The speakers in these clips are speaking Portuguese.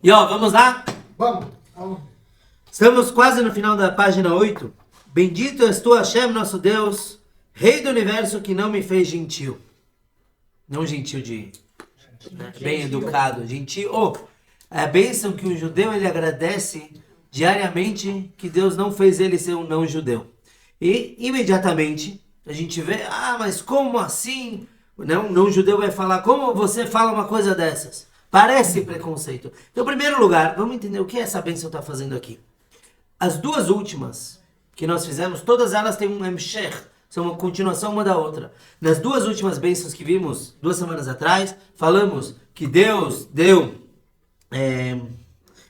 E ó, vamos lá? Vamos. Estamos quase no final da página 8. Bendito és tu, Hashem, nosso Deus, Rei do Universo, que não me fez gentil. Não gentil de... bem educado, gentil. É a bênção que o judeu ele agradece diariamente que Deus não fez ele ser um não judeu. E imediatamente a gente vê, mas como assim? Não judeu vai falar, como você fala uma coisa dessas? Parece preconceito. Então, em primeiro lugar, vamos entender o que essa bênção está fazendo aqui. As duas últimas que nós fizemos, todas elas têm um emshech, são uma continuação uma da outra. Nas duas últimas bênçãos que vimos 2 semanas atrás, falamos que Deus deu,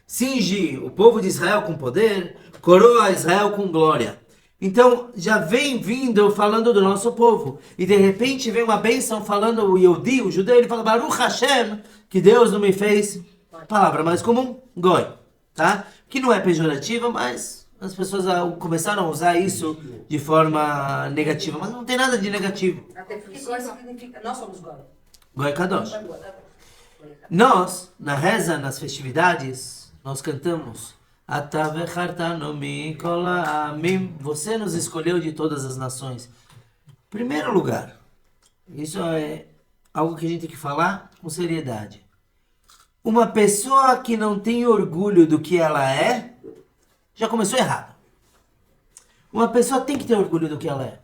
cinge o povo de Israel com poder, coroa Israel com glória. Então, já vem vindo falando do nosso povo. E de repente vem uma bênção falando o Yehudi, o judeu, ele fala, Baruch Hashem, que Deus não me fez, palavra mais comum, goi, tá? Que não é pejorativa, mas as pessoas começaram a usar isso de forma negativa. Mas não tem nada de negativo. Até porque goi significa, nós somos goi. Goi Kadosh. Nós, na reza, nas festividades, nós cantamos você nos escolheu de todas as nações. Em primeiro lugar, isso é algo que a gente tem que falar com seriedade. Uma pessoa que não tem orgulho do que ela é, já começou errado. Uma pessoa tem que ter orgulho do que ela é.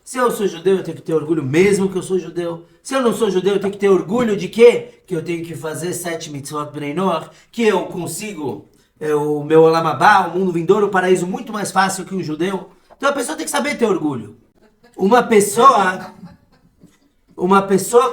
Se eu sou judeu, eu tenho que ter orgulho mesmo que eu sou judeu. Se eu não sou judeu, eu tenho que ter orgulho de quê? Que eu tenho que fazer 7 mitzvot bnei noach, que eu consigo... o meu Olam Haba, o mundo vindouro, o paraíso muito mais fácil que um judeu. Então a pessoa tem que saber ter orgulho. Uma pessoa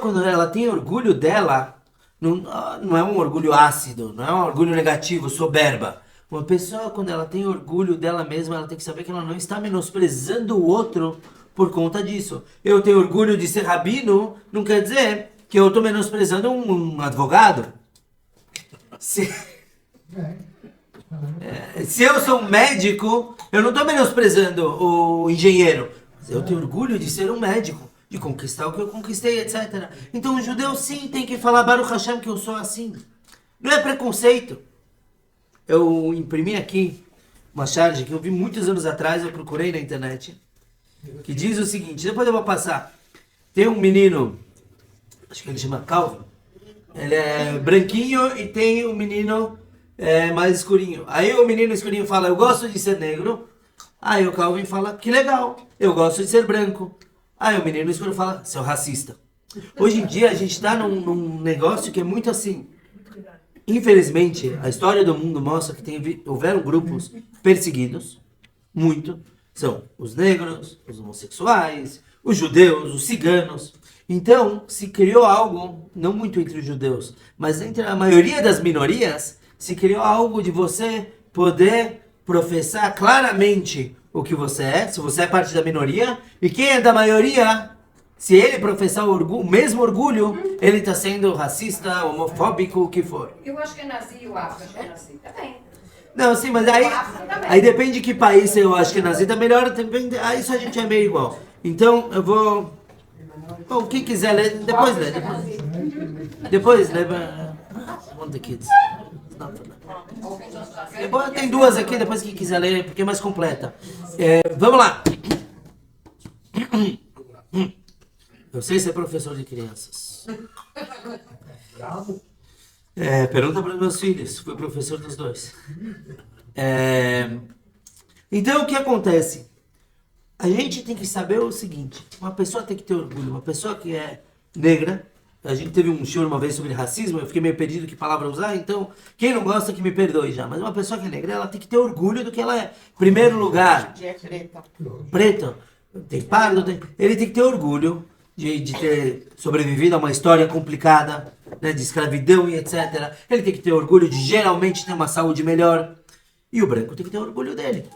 quando ela tem orgulho dela, não é um orgulho ácido, não é um orgulho negativo, soberba. Uma pessoa quando ela tem orgulho dela mesma, ela tem que saber que ela não está menosprezando o outro por conta disso. Eu tenho orgulho de ser rabino, não quer dizer que eu estou menosprezando um advogado. Se eu sou um médico, eu não estou menosprezando o engenheiro. Mas eu tenho orgulho de ser um médico, de conquistar o que eu conquistei, etc. Então o judeu sim tem que falar Baruch Hashem que eu sou assim. Não é preconceito. Eu imprimi aqui uma charge que eu vi muitos anos atrás, eu procurei na internet, que diz o seguinte, depois eu vou passar. Tem um menino, acho que ele chama Calvin, ele é branquinho e tem um menino... mais escurinho. Aí o menino escurinho fala, eu gosto de ser negro. Aí o Calvin fala, que legal, eu gosto de ser branco. Aí o menino escuro fala, seu racista. Hoje em dia a gente está num negócio que é muito assim. Infelizmente, a história do mundo mostra que houveram grupos perseguidos, muito. São os negros, os homossexuais, os judeus, os ciganos. Então, se criou algo, não muito entre os judeus, mas entre a maioria das minorias, se criou algo de você poder professar claramente o que você é, se você é parte da minoria, e quem é da maioria, se ele professar o mesmo orgulho, ele está sendo racista, homofóbico, o que for. Eu acho que é nazi, o Afro, acho que é nazi também. Não, sim, mas aí depende de que país eu acho que é nazi, tá melhor, aí isso a gente é meio igual. Então, eu vou... Bom, quem quiser ler, depois lê. Depois lê. One of the kids. Tem duas aqui, depois quem quiser ler, porque é mais completa. Vamos lá. Eu sei ser professor de crianças. Pergunta para os meus filhos, fui professor dos dois. Então o que acontece? A gente tem que saber o seguinte, uma pessoa tem que ter orgulho, uma pessoa que é negra, a gente teve um show uma vez sobre racismo, eu fiquei meio perdido que palavra usar, então quem não gosta que me perdoe já. Mas uma pessoa que é negra, ela tem que ter orgulho do que ela é. Primeiro lugar, preto, tem pardo, ele tem que ter orgulho de ter sobrevivido a uma história complicada, né, de escravidão e etc. Ele tem que ter orgulho de geralmente ter uma saúde melhor. E o branco tem que ter orgulho dele,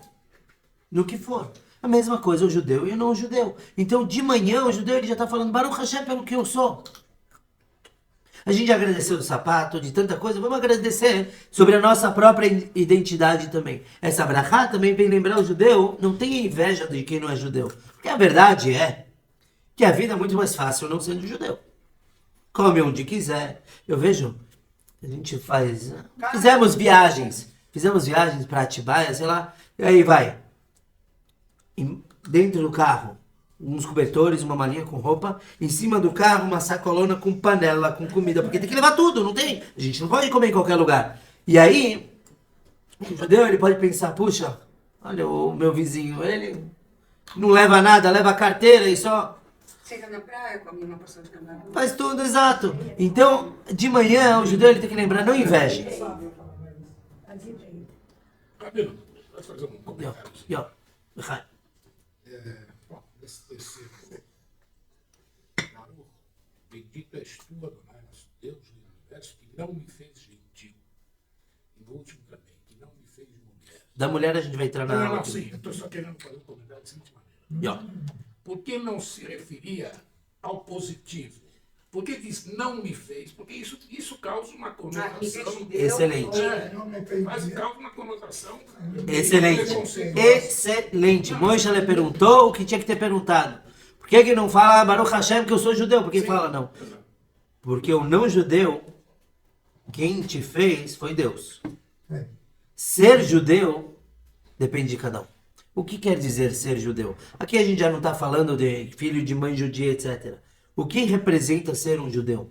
no que for. A mesma coisa o judeu e o não judeu. Então de manhã o judeu ele já está falando Baruch Hashem pelo que eu sou. A gente agradeceu do sapato, de tanta coisa, vamos agradecer sobre a nossa própria identidade também. Essa brachá também vem lembrar o judeu, não tenha inveja de quem não é judeu. Porque a verdade é que a vida é muito mais fácil não sendo judeu. Come onde quiser. Eu vejo A gente faz... Fizemos viagens para Atibaia, sei lá. E aí vai. Dentro do carro, uns cobertores, uma malinha com roupa. Em cima do carro, uma sacolona com panela, com comida. Porque tem que levar tudo, não tem? A gente não pode comer em qualquer lugar. E aí, o judeu, ele pode pensar, puxa, olha o meu vizinho, ele não leva nada, leva a carteira e só... Senta na praia, come uma porção de camarão. Faz tudo, exato. Então, de manhã, o judeu ele tem que lembrar, não inveje. Cabelo, vai fazer um comentário. Bom, esse Baruch, bendito és tu, Adonai, nosso Deus do universo, que não me fez gentil. E no último também, que não me fez mulher. Da mulher a gente vai entrar na... Não, sim, eu estou só querendo fazer um comentário da seguinte maneira. Por que não se referia ao positivo? Por que diz não me fez? Porque isso causa uma conotação. Excelente. Mas causa uma conotação. Excelente. Excelente. Moisés lhe perguntou o que tinha que ter perguntado. Por que não fala Baruch Hashem que eu sou judeu? Por que fala não? Porque o não judeu, quem te fez foi Deus. Ser judeu depende de cada um. O que quer dizer ser judeu? Aqui a gente já não está falando de filho de mãe judia, etc. O que representa ser um judeu?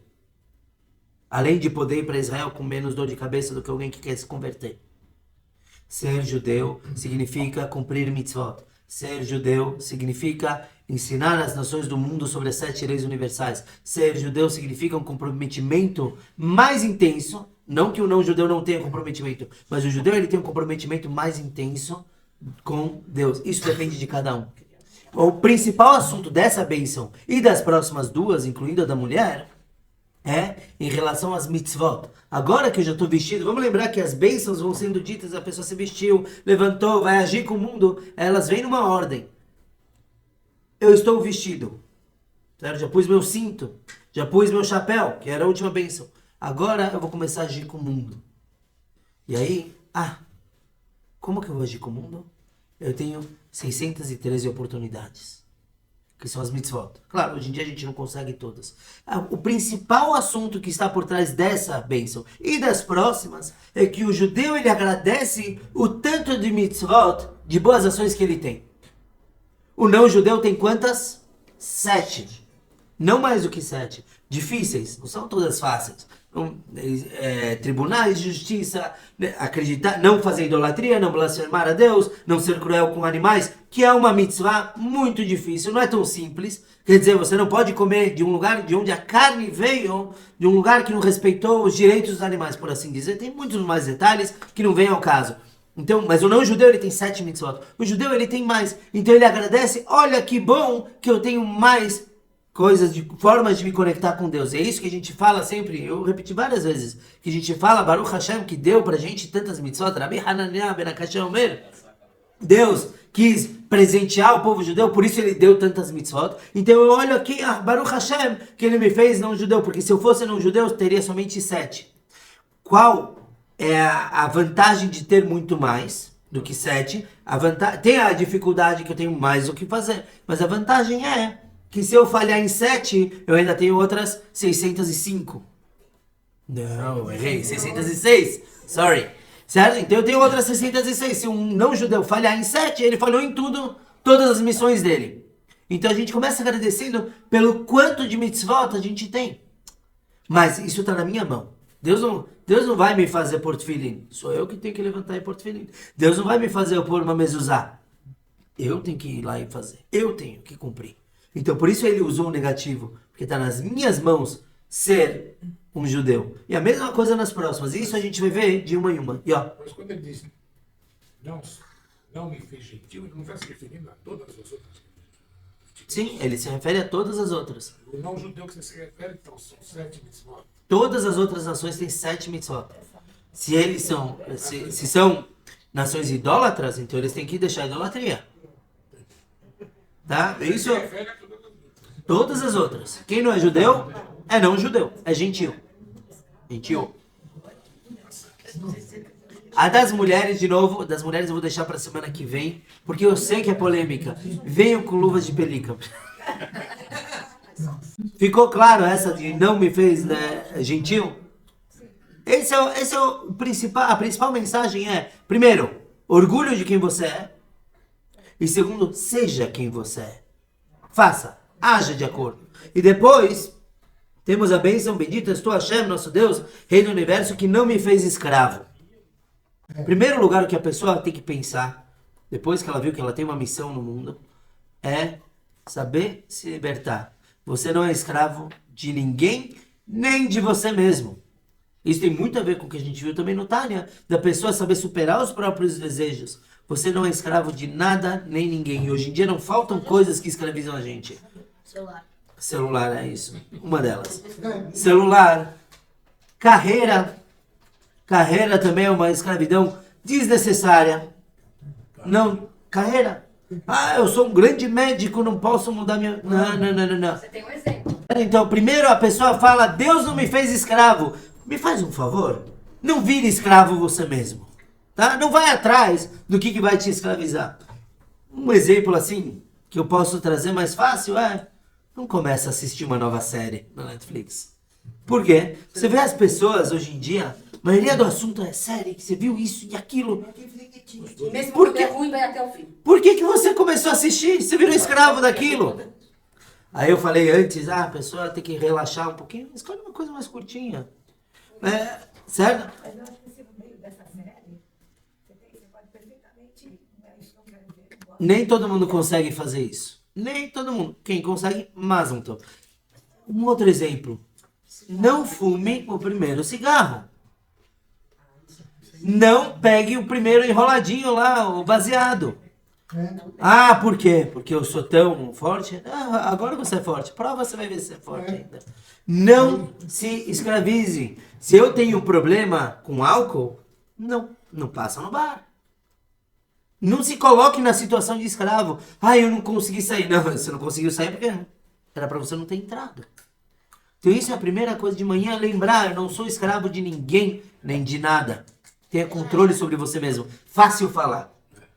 Além de poder ir para Israel com menos dor de cabeça do que alguém que quer se converter. Ser judeu significa cumprir mitzvot. Ser judeu significa ensinar as nações do mundo sobre as 7 leis universais. Ser judeu significa um comprometimento mais intenso. Não que o não judeu não tenha comprometimento, mas o judeu ele tem um comprometimento mais intenso com Deus. Isso depende de cada um. O principal assunto dessa bênção e das próximas duas, incluindo a da mulher, é em relação às mitzvot. Agora que eu já estou vestido, vamos lembrar que as bênçãos vão sendo ditas, a pessoa se vestiu, levantou, vai agir com o mundo, elas vêm numa ordem. Eu estou vestido, certo? Já pus meu cinto, já pus meu chapéu, que era a última bênção. Agora eu vou começar a agir com o mundo. E aí, como que eu vou agir com o mundo? Eu tenho 613 oportunidades, que são as mitzvot. Claro, hoje em dia a gente não consegue todas. O principal assunto que está por trás dessa bênção e das próximas é que o judeu ele agradece o tanto de mitzvot, de boas ações que ele tem. O não judeu tem quantas? 7. Não mais do que 7. Difíceis, não são todas fáceis. Tribunais de justiça, acreditar, não fazer idolatria, não blasfemar a Deus, não ser cruel com animais, que é uma mitzvah muito difícil, não é tão simples. Quer dizer, você não pode comer de um lugar de onde a carne veio, de um lugar que não respeitou os direitos dos animais, por assim dizer. Tem muitos mais detalhes que não vêm ao caso. Então, mas o não judeu ele tem 7 mitzvot. O judeu ele tem mais. Então ele agradece, olha que bom que eu tenho mais coisas, formas de me conectar com Deus. É isso que a gente fala sempre, eu repeti várias vezes, que a gente fala, Baruch Hashem, que deu pra gente tantas mitzvot, Rabi Hananiah ben Akash Omer. Deus quis presentear o povo judeu, por isso ele deu tantas mitzvot. Então eu olho aqui, Baruch Hashem, que ele me fez não judeu, porque se eu fosse não judeu, eu teria somente 7. Qual é a vantagem de ter muito mais do que 7? Tem a dificuldade que eu tenho mais o que fazer, mas a vantagem é que se eu falhar em 7, eu ainda tenho outras 605. Não, errei. 606. Sorry. Certo? Então eu tenho outras 606. Se um não judeu falhar em 7, ele falhou em tudo, todas as missões dele. Então a gente começa agradecendo pelo quanto de mitzvot a gente tem. Mas isso está na minha mão. Deus não vai me fazer pôr tefilim. Sou eu que tenho que levantar e pôr tefilim. Deus não vai me fazer eu pôr uma mezuzá. Eu tenho que ir lá e fazer. Eu tenho que cumprir. Então, por isso ele usou o negativo, porque está nas minhas mãos ser um judeu. E a mesma coisa nas próximas. Isso a gente vai ver de uma em uma. Mas quando ele diz, não me fez gentil, ele não está se referindo a todas as outras. Sim, ele se refere a todas as outras. O não judeu que você se refere, então, são 7 mitzvot. Todas as outras nações têm 7 mitzvot. Se eles são, se são nações idólatras, então eles têm que deixar a idolatria. Tá? Isso. Todas as outras. Quem não é judeu, é não judeu. É gentil. Gentil. A das mulheres, de novo, das mulheres eu vou deixar pra semana que vem, porque eu sei que é polêmica. Venham com luvas de pelica. Ficou claro essa de não me fez, né, gentil? Esse é o principal, a principal mensagem é, primeiro, orgulho de quem você é. E segundo, seja quem você é. Faça, haja de acordo. E depois, temos a bênção bendita, estou Hashem, nosso Deus, Rei do Universo, que não me fez escravo. Primeiro lugar que a pessoa tem que pensar, depois que ela viu que ela tem uma missão no mundo, é saber se libertar. Você não é escravo de ninguém, nem de você mesmo. Isso tem muito a ver com o que a gente viu também no Tânia, da pessoa saber superar os próprios desejos. Você não é escravo de nada, nem ninguém. E hoje em dia não faltam coisas que escravizam a gente. Celular, é isso. Uma delas. Celular. Carreira. Carreira também é uma escravidão desnecessária. Não, carreira. Ah, eu sou um grande médico, não posso mudar minha... Não. Você tem um exemplo. Então, primeiro a pessoa fala, Deus não me fez escravo. Me faz um favor, não vire escravo você mesmo. Tá? Não vai atrás do que vai te escravizar. Um exemplo assim, que eu posso trazer mais fácil é... Não começa a assistir uma nova série na Netflix. Por quê? Você vê as pessoas hoje em dia, a maioria do assunto é série, que você viu isso e aquilo. Mesmo Por quando quê? é ruim, vai até o fim. Por que você começou a assistir? Você virou escravo daquilo. Aí eu falei antes, a pessoa tem que relaxar um pouquinho. Escolhe uma coisa mais curtinha. Certo? Mas eu acho que se no meio dessa série, você pode perfeitamente... Isso não quero ver. Nem todo mundo consegue fazer isso. Nem todo mundo. Quem consegue, mas não tô. Um outro exemplo. Não fume o primeiro cigarro. Não pegue o primeiro enroladinho lá, o baseado. Ah, por quê? Porque eu sou tão forte? Ah, agora você é forte. Prova, você vai ver se é forte ainda. Não se escravize. Se eu tenho problema com álcool, não passa no bar. Não se coloque na situação de escravo. Ah, eu não consegui sair. Não, você não conseguiu sair porque era para você não ter entrado. Então isso é a primeira coisa de manhã, lembrar, eu não sou escravo de ninguém, nem de nada. Tenha controle sobre você mesmo. Fácil falar,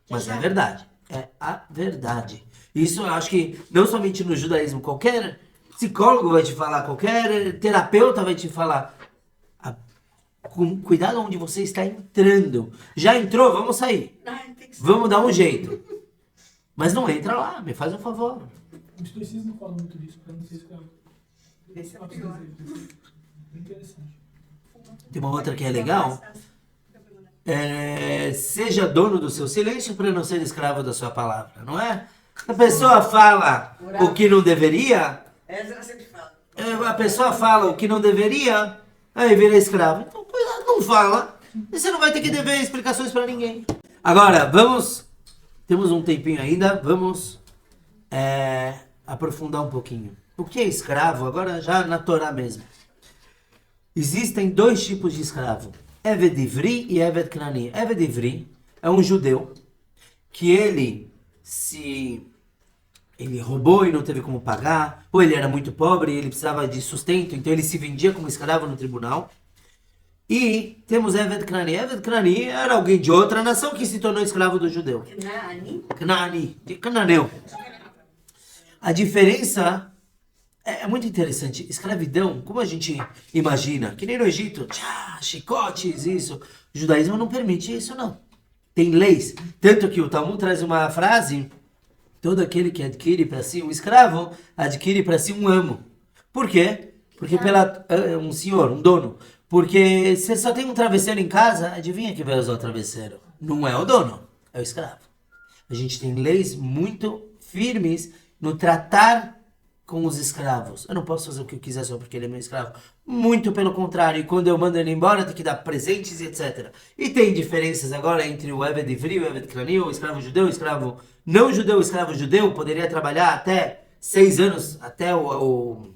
mas é verdade. É a verdade. Isso eu acho que não somente no judaísmo, qualquer psicólogo vai te falar, qualquer terapeuta vai te falar. Cuidado onde você está entrando. Já entrou? Vamos sair. Vamos dar um jeito. Mas não entra lá, me faz um favor. O estoicismo fala muito disso, para não ser escravo. Esse é o pior. Interessante. Tem uma outra que é legal. Seja dono do seu silêncio para não ser escravo da sua palavra, não é? A pessoa fala o que não deveria, Essa ela sempre fala. a pessoa fala o que não deveria, aí vira escravo. Então, cuidado, não fala. E você não vai ter que dever explicações para ninguém. Agora, temos um tempinho ainda, vamos aprofundar um pouquinho. O que é escravo? Agora já na Torá mesmo. Existem dois tipos de escravo. Eved Ivri e Eved Knani. Eved Ivri é um judeu que ele roubou e não teve como pagar, ou ele era muito pobre e ele precisava de sustento, então ele se vendia como escravo no tribunal. E temos Eved Knani. Eved Knani era alguém de outra nação que se tornou escravo do judeu. Knani, de cananeu. A diferença é muito interessante. Escravidão, como a gente imagina, que nem no Egito, chicotes, isso. O judaísmo não permite isso, não. Tem leis. Tanto que o Talmud traz uma frase: todo aquele que adquire para si um escravo, adquire para si um amo. Por quê? Porque um senhor, um dono. Porque se só tem um travesseiro em casa, adivinha quem vai usar o travesseiro? Não é o dono, é o escravo. A gente tem leis muito firmes no tratar com os escravos. Eu não posso fazer o que eu quiser só porque ele é meu escravo. Muito pelo contrário. E quando eu mando ele embora, eu tenho que dar presentes e etc. E tem diferenças agora entre o Eved Ivri, o Eved Knani, o escravo judeu, o escravo não judeu. O escravo judeu poderia trabalhar até 6 anos, até o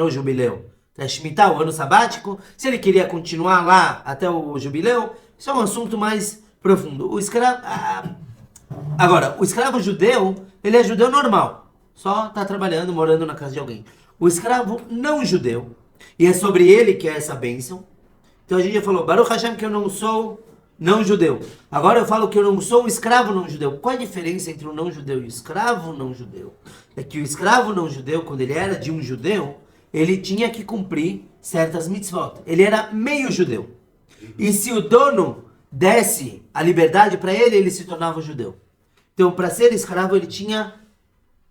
jubileu. Até Shemitah, o ano sabático. Se ele queria continuar lá até o jubileu, isso é um assunto mais profundo. Agora, o escravo judeu, ele é judeu normal. Só está trabalhando, morando na casa de alguém. O escravo não judeu, e é sobre ele que é essa bênção. Então a gente já falou, Baruch Hashem, que eu não sou não judeu. Agora eu falo que eu não sou um escravo não judeu. Qual a diferença entre o não judeu e o escravo não judeu? É que o escravo não judeu, quando ele era de um judeu, ele tinha que cumprir certas mitzvot. Ele era meio judeu. E se o dono desse a liberdade para ele, ele se tornava judeu. Então, para ser escravo,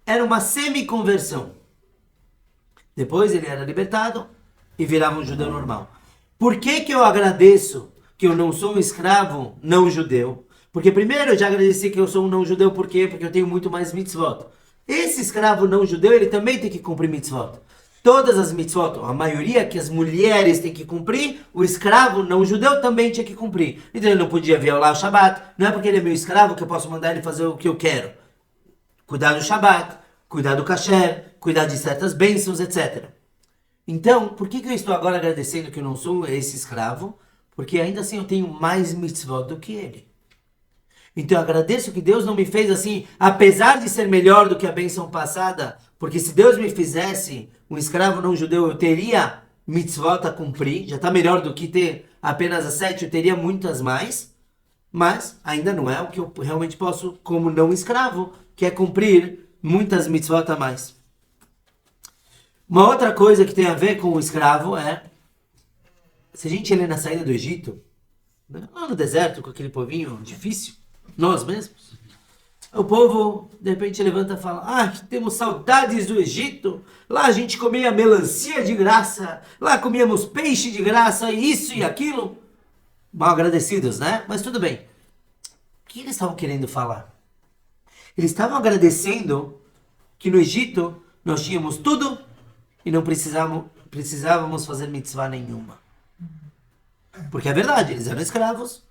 era uma semi-conversão. Depois ele era libertado e virava um judeu normal. Por que eu agradeço que eu não sou um escravo não judeu? Porque primeiro eu já agradeci que eu sou um não judeu, por quê? Porque eu tenho muito mais mitzvot. Esse escravo não judeu, ele também tem que cumprir mitzvot. Todas as mitzvot, a maioria que as mulheres têm que cumprir, o escravo não judeu também tinha que cumprir. Então ele não podia violar o Shabat. Não é porque ele é meu escravo que eu posso mandar ele fazer o que eu quero. Cuidar do Shabat, cuidar do kasher, cuidar de certas bênçãos, etc. Então, por que eu estou agora agradecendo que eu não sou esse escravo? Porque ainda assim eu tenho mais mitzvot do que ele. Então eu agradeço que Deus não me fez assim, apesar de ser melhor do que a bênção passada, porque se Deus me fizesse um escravo não judeu, eu teria mitzvot a cumprir, já está melhor do que ter apenas as 7, eu teria muitas mais, mas ainda não é o que eu realmente posso como não escravo, que é cumprir muitas mitzvot a mais. Uma outra coisa que tem a ver com o escravo é, se a gente lê na saída do Egito, né, lá no deserto com aquele povinho difícil, nós mesmos, o povo de repente levanta e fala, temos saudades do Egito, lá a gente comia melancia de graça, lá comíamos peixe de graça, isso e aquilo, mal agradecidos, né? Mas tudo bem. O que eles estavam querendo falar? Eles estavam agradecendo que no Egito nós tínhamos tudo e não precisávamos fazer mitzvah nenhuma. Porque é verdade, eles eram escravos.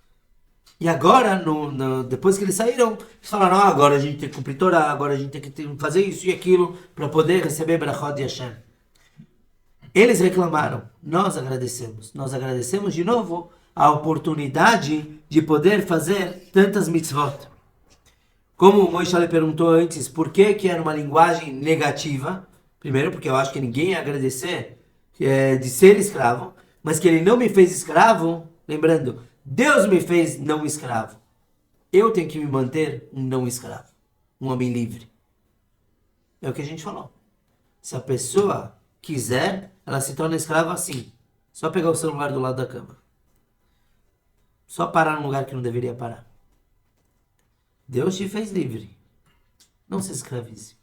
E agora, depois que eles saíram, eles falaram, agora a gente tem que cumprir Torá, agora a gente tem que fazer isso e aquilo para poder receber Brachot de Hashem. Eles reclamaram, nós agradecemos de novo a oportunidade de poder fazer tantas mitzvot. Como o Moisés perguntou antes, por que era uma linguagem negativa? Primeiro, porque eu acho que ninguém ia agradecer de ser escravo, mas que ele não me fez escravo, lembrando, Deus me fez não escravo. Eu tenho que me manter um não escravo, um homem livre. É o que a gente falou. Se a pessoa quiser, ela se torna escrava assim. Só pegar o celular do lado da cama. Só parar num lugar que não deveria parar. Deus te fez livre. Não se escravize.